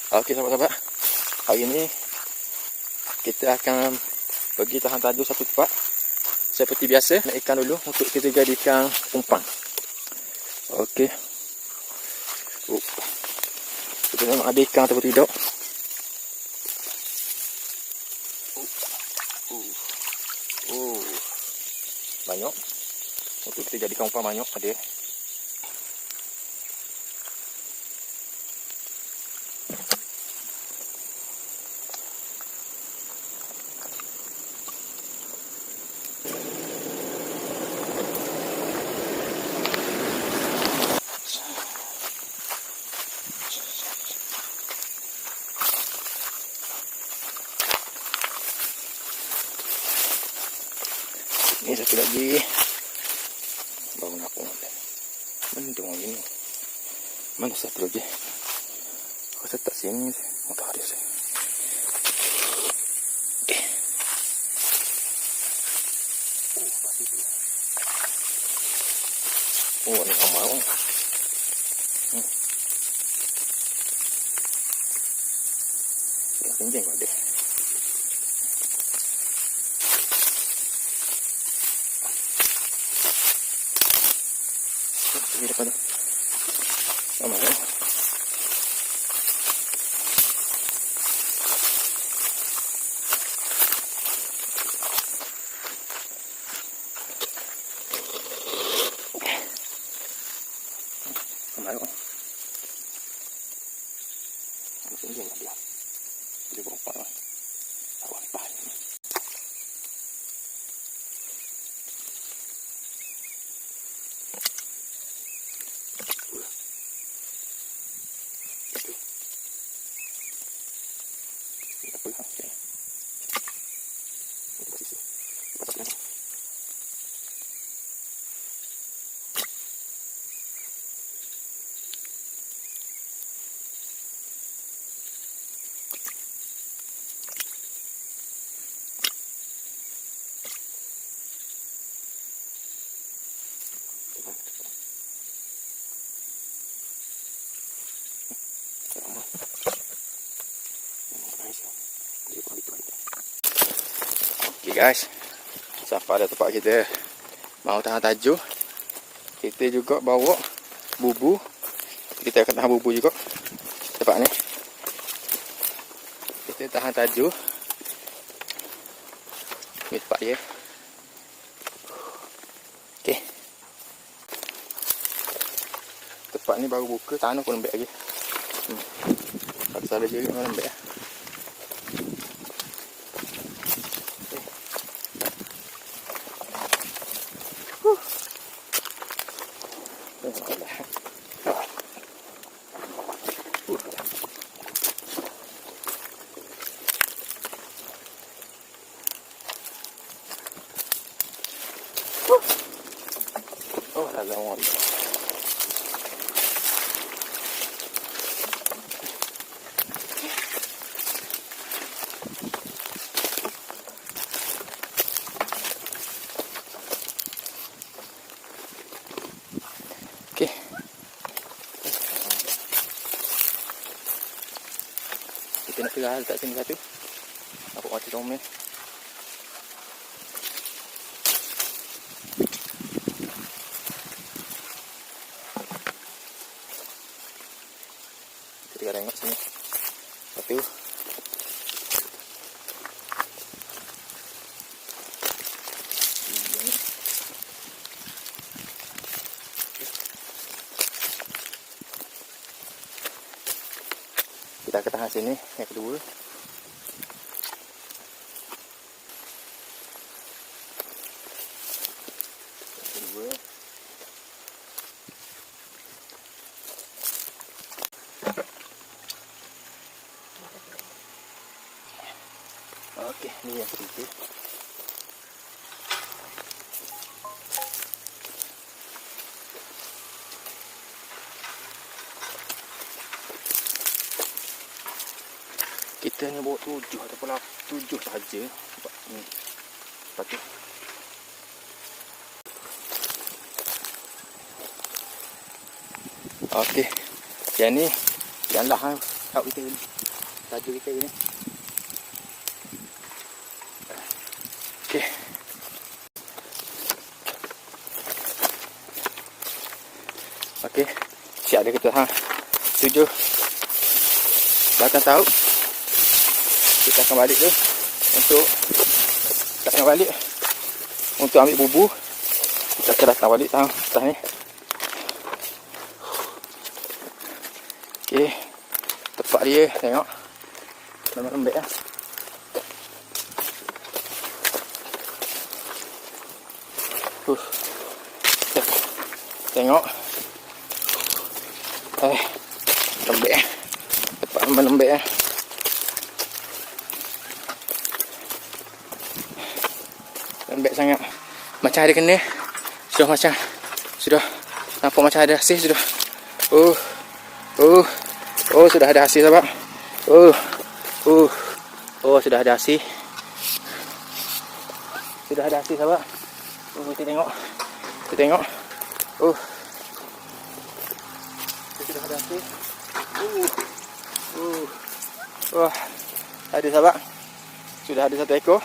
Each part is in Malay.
Okey sahabat-sahabat. Hari ni kita akan pergi tahan tajuk satu tempat. Seperti biasa, nak ikan dulu untuk kita jadikan umpan. Okey. Kita tengok ada ikan atau tidak. Banyak. Untuk kita jadikan umpan banyak ada. Ini satu lagi. Baru nak pun. Mendung ini. Mana satu lagi? Aku tak sini. Oh, tak ada saya. Okay. Pasti tu. Oh, ni sama orang. Tinggi kau dia. Ini depan tu. Sama kan? Sama kan? Tinggi lah dia. Dia berapa lah. Awan panas. Okay guys, sampai dah tempat kita mau tahan tajuk. Kita juga bawa bubu. Kita akan tahan bubu juga tempat ni. Kita tahan tajuk. Ni tempat dia. Okay. Tempat ni baru buka, tanah pun lembek lagi. Tak salah jerit memang lembek. Oh, ada orang. Okey. Kita nak kerah letak sini satu. Nampak mati comel. Kita tengok sini. Satu. Kita akan tahan sini. Yang kedua. Okey, ni yang ketiga. Kita ni bawa 7 ataupun 7 saja. Ni. Lepas tu. Okey. Yang ni janganlah kau kita ni. Tajuk kita ni. Okey. Okey. Siap dah kita 7 batang tahu. Kita akan balik tu untuk ambil bubu. Kita akan datang balik atas ni. Okey. Tempat dia tengok. Memang lembek lah. Tengok. Lembek. Tempat memang lembek lah. Lembek sangat. Macam ada kena. Sudah nampak macam ada hasil sudah. Sudah ada hasil sahabat. Sudah ada hasil. Sudah ada hasil sahabat. Kita tengok. Sudah ada hasil. Ada sahabat. Sudah ada 1 ekor.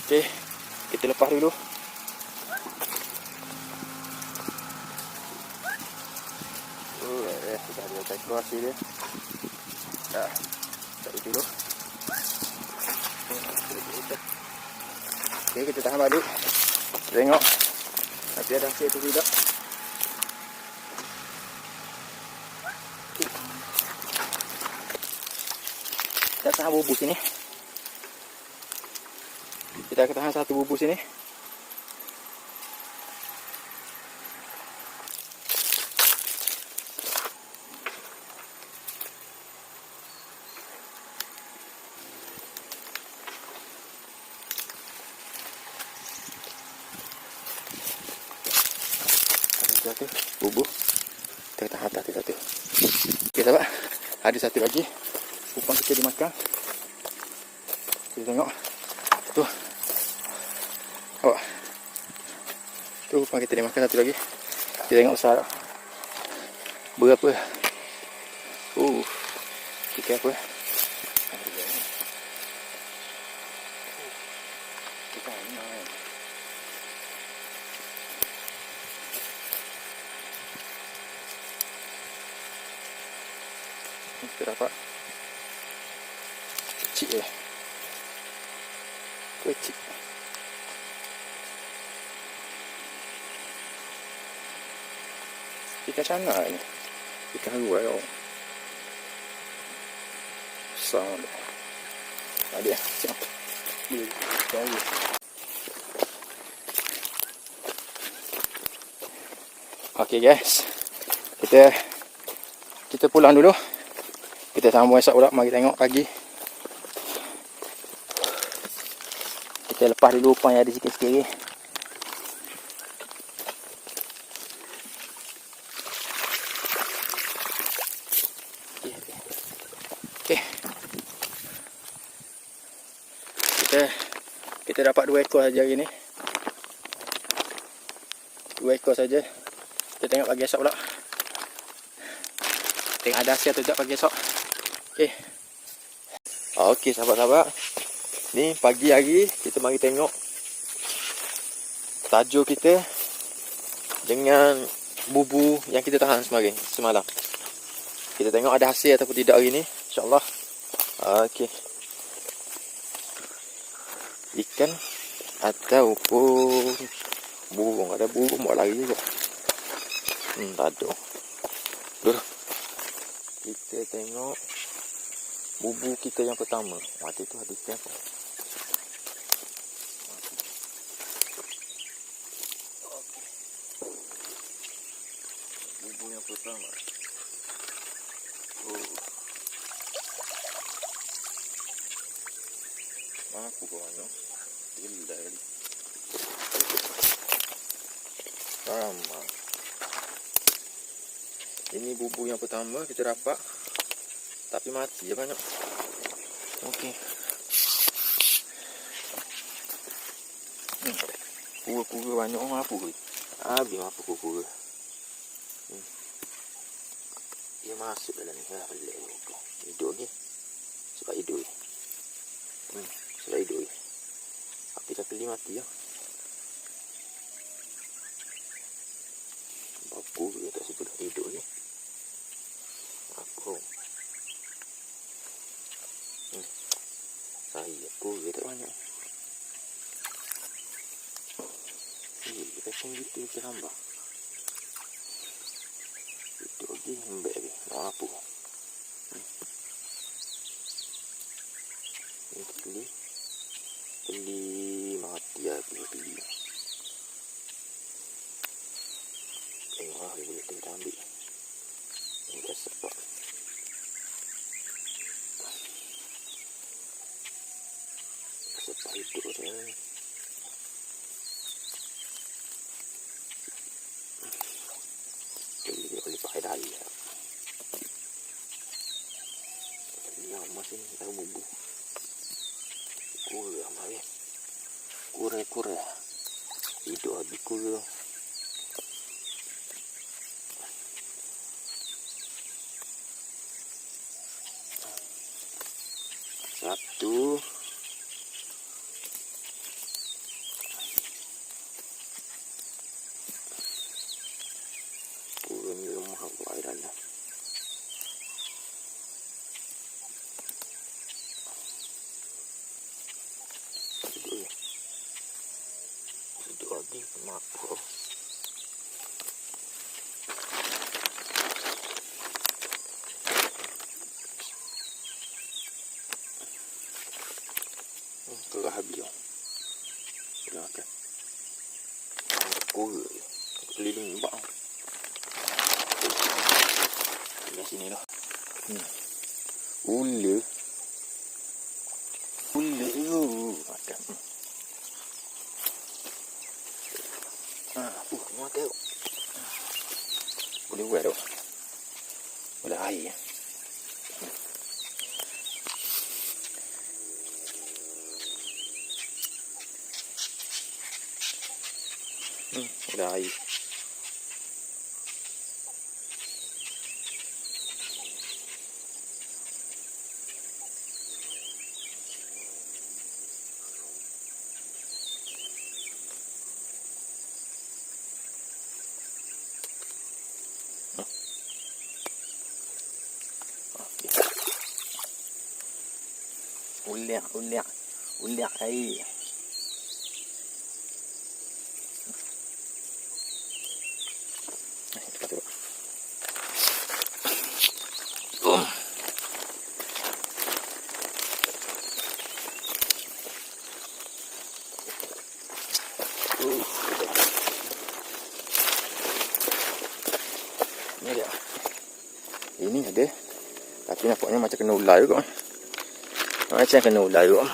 Okey, kita lepas dulu. Sudah ada 1 ekor hasil dia. Dah. Tarik dulu. Okey, kita tahan balik. Tengok. Nanti ada hasil tu tidak. Kita tahan bubu sini. Kita akan tahan 1 bubu sini. Satu bubu. Kita tahan atas satu. Okey sahabat. Ada 1 lagi. Upang kita dimakan. Kita tengok. Tu. Awak. Tu upang kita dimakan 1 lagi. Kita tengok besar. Berapa? Kita apa? Kita main. Kita dapat kecil kecil. Ikan cana ni. Ikan haruai oh. Besar dah. Ada siap. Boleh cari. Okey guys. Kita pulang dulu. Kita sambung esok pula. Mari tengok pagi. Kita lepas dulu upang yang ada sikit-sikit ni. Okey. Kita dapat 2 ekor saja hari ni. 2 ekor saja. Kita tengok pagi esok pula. Tengok ada hasil atau tak pagi esok. Okey. Okey sahabat-sahabat. Ni pagi hari kita mari tengok tajuk kita dengan bubu yang kita tahan semalam. Kita tengok ada hasil ataupun tidak hari ni, insya-Allah. Okey. Ikan ataupun burung, ada burung buat lari juga. Tak ada. Dulu. Kita tengok bubu kita yang pertama. Waktu tu ada ikan apa? Bubu yang pertama. Aku kawannya. Gila kali. Sama. Ini bubu yang pertama kita dapat. Tapi mati ya banyak. Okey. Kura banyak orang apa ke? Habis apa kura. Dia masuk dalam ni. Pelik tu. Hidup ni. Sebab hidup ni. Sebab hidup ni. Api tak keli mati ya. Baku dia tak sebut hidup ni. Apa? Saya kura tak banyak. Kita pun gitu kita tambah. Itu lagi lembek lagi. Mau apa? Ini beli mati lagi beli. Tengok lah boleh kita ambil. Ini dah sebab. Sebab hidup dia. Boleh pakai dali ya. Yang masih tahu bubu. Kura mari. Kura. Hidup habis kura. Satu. Kura ni rumah aku air dalam. Hidup lagi kenapa? Kerah habis lah. Sudah makan. Kura je. Keliling bak. Dari sini lah. Ular. Ular tu. Makan. Makan. Boleh buat tu. Boleh air. Udah air. Uliak air. Ni dia. Ini ada. Tapi nampaknya macam kena ular juga. Macam kena ular juga.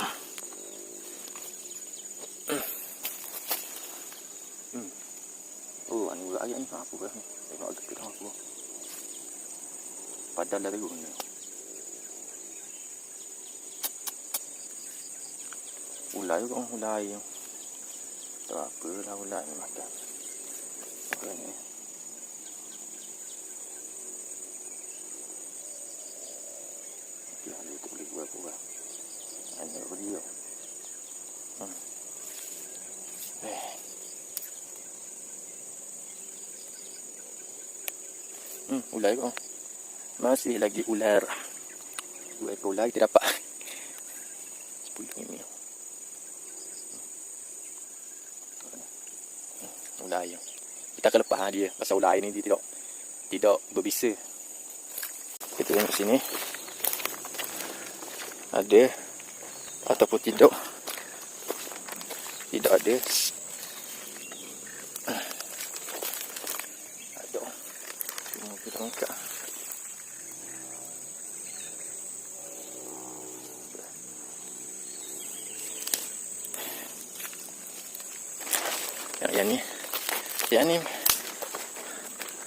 Oh, ni ular ayam ni apa ke? Tengok dekat aku. Padahal lagi guna. Ular juga, ular ayam. Tak apa lah ular ni makan. Makan ni. Dia boleh buat apa? Ada video. Ular juga. Masih lagi ular. 2 ekor ular kita dapat. 10 ini. Ular ayam. Kita akan lepas dia. Pasal ular ayam ni dia tidak berbisa. Kita tengok sini. Ada ataupun tidak. Tidak ada. Ada. Semua kita angkat.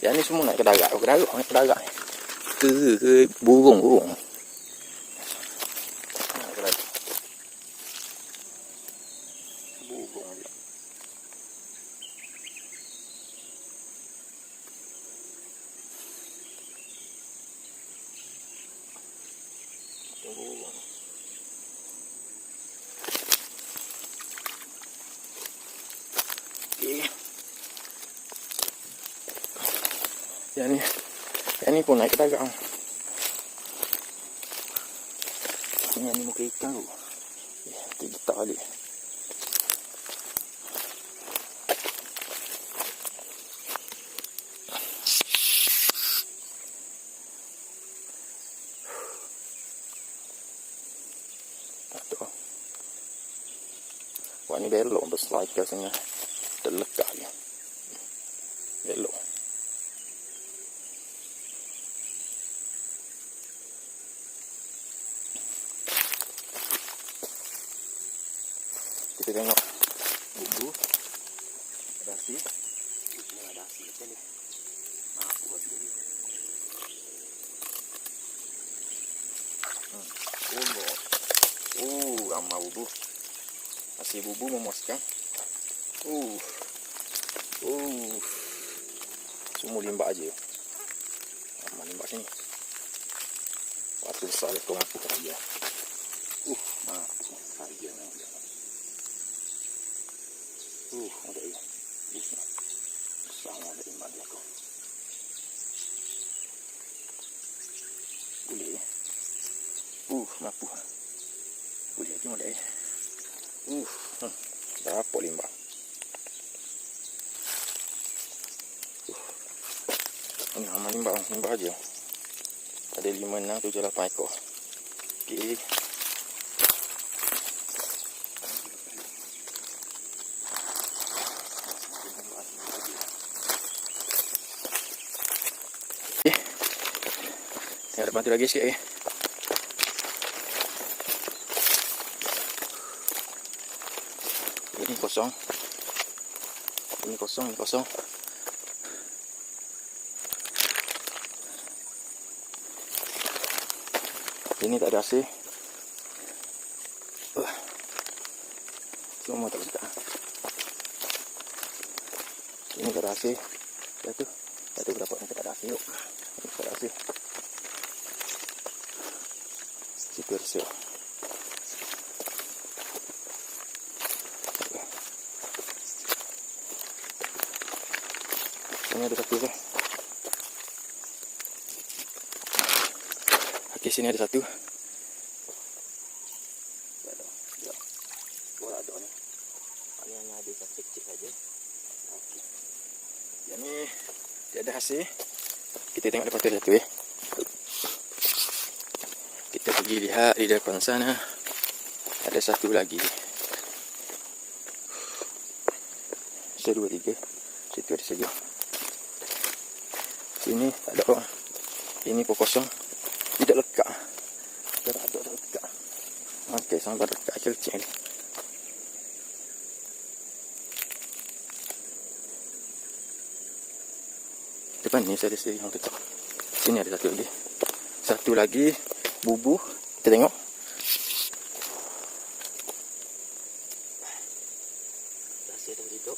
Yang ni semua nak ke darat ke burung burung Yang ni pun naik ke dagang. Yang ni muka ikan tu. Kita tak balik. Wah, ni belok berslide rasanya. Terlekat dia. Belok. Kita tengok bubu. Dasi. Ini ada dasi macam ni. Aku buat dulu. Ramai bubu. Masih bubu memuaskan. Semua limbah aja. Ramai limbah sini. Waktu besar tu aku tak dia. Harga memang. Ada ini. Sama ada limbah dia tu. Boleh. Mampu. Boleh lagi modal. Berapa limbah? Ini aman limbah aja. Ada 5, 6, 7, 8 ekor. Okey. Tengok depan tu lagi sikit. Ini kosong. Ini kosong. Ini tak ada AC. Semua tak buka. Ini tak ada AC. Satu berapa ni tak ada AC. Yuk. Ini tak ada AC. Super seal. Ini ada satu tu. Okey, sini ada satu. Ada ni. Ini hanya ada satu kecil saja. Okey. Yang ni dia ada hasil. Kita tengok depan tu ada satu . Kita pergi lihat di depan sana. Ada satu lagi. 1, 2, 3. Situ ada saja. Sini tak ada orang. Ini pun kosong. Tidak lekat. Tak lekat. Okey, sampai lekat kecil ni. Depan ni saya ada yang kecil. Sini ada satu lagi. Satu lagi bubu. Kita tengok. Masih ada hidup.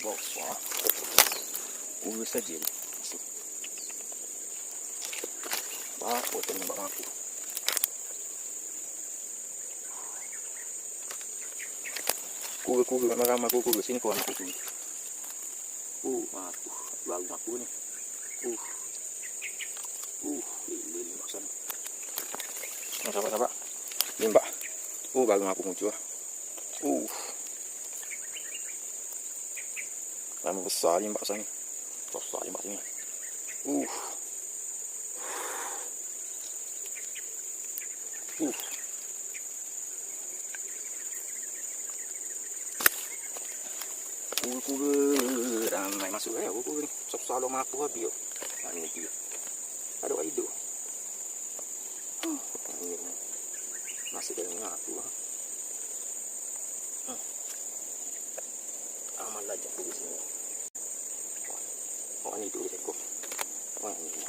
Besar. Urus saja ni. Apa tembak aku. Kuga ramai kuga sini kawan aku. Baru aku ni. Limbah sana. Sabar. Limbah. Baru aku muncul. Ramai besar limbah sana. Besar limbah sini. Kuga ramai masuk kuga ni. Besar lama aku habis. Ini dia. Ada orang hidup. Masih dalam aku. Amal lajak di sini. Orang hidup di ekor. Orang ini.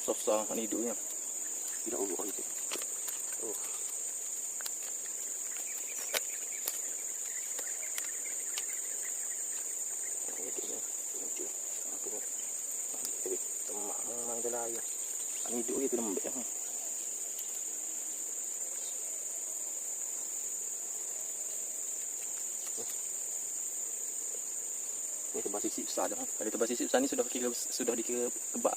Besar orang hidupnya. Tidak urut itu. Ini hidup itu lembek. Ini tebal sisik besar dah. Kalau tebal sisik besar ni sudah dikira tebal.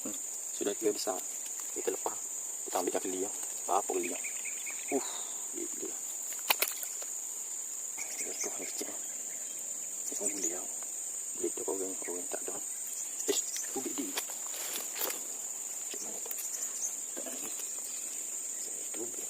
Ni. Sudah dikira besar. Kita lepas. Kita ambilkan keli ya. Apa keli ya? Gila. Itu yang kecil. Ini semua boleh ya. Boleh tu orang tak ada. Ubik dia. Cik mana tu? Tak ada ni. Itu ubik.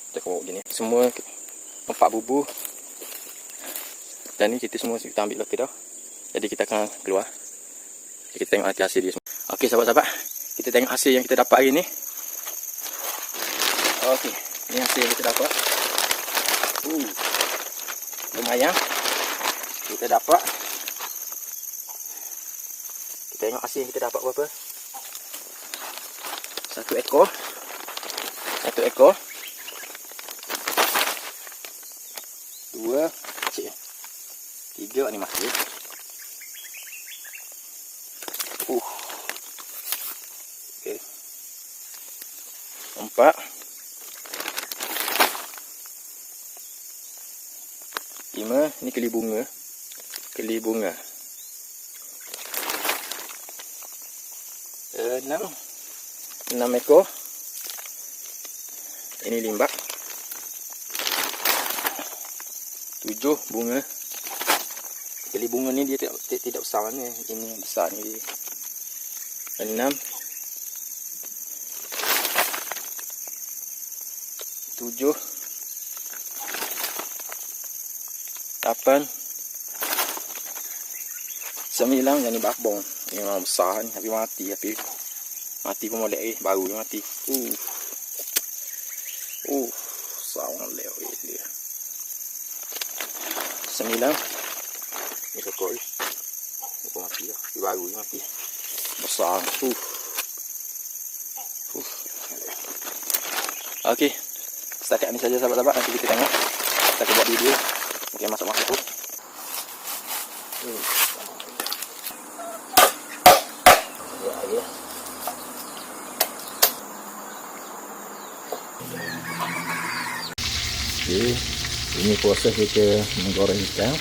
Kita bawa gini. Semua 4 bubu. Dan ni kita semua kita ambil lagi dah. Jadi kita akan keluar. Kita tengok nanti hasil dia semua. Okey sahabat-sahabat. Kita tengok hasil yang kita dapat hari ni. Okey. Ni hasil yang kita dapat. Lumayan. Kita dapat. Kita tengok hasil yang kita dapat berapa. 1 ekor. 1 ekor. 2 kecil. 3 ni masih. Okey. 4. 5 ni keli bunga. Keli bunga. 6 ekor. Ini limbak. 7 bunga. Keli bunga ni dia tidak besar ni. Ini besar ni. 6. 7. 8. 9. Yang ni babong. Ini memang besar ni. Tapi mati. Mati pun molek ni. Baru ni mati. Besar molek dia. 9. Ni sekor ni. Ni pun mati lah. Dia baru ni mati. Besar. Okey. Setakat ni saja sahabat-sahabat. Nanti kita tengok. Kita akan buat video. Mungkin masuk-masuk tu. Okey. Ini proses kita menggoreng ikan.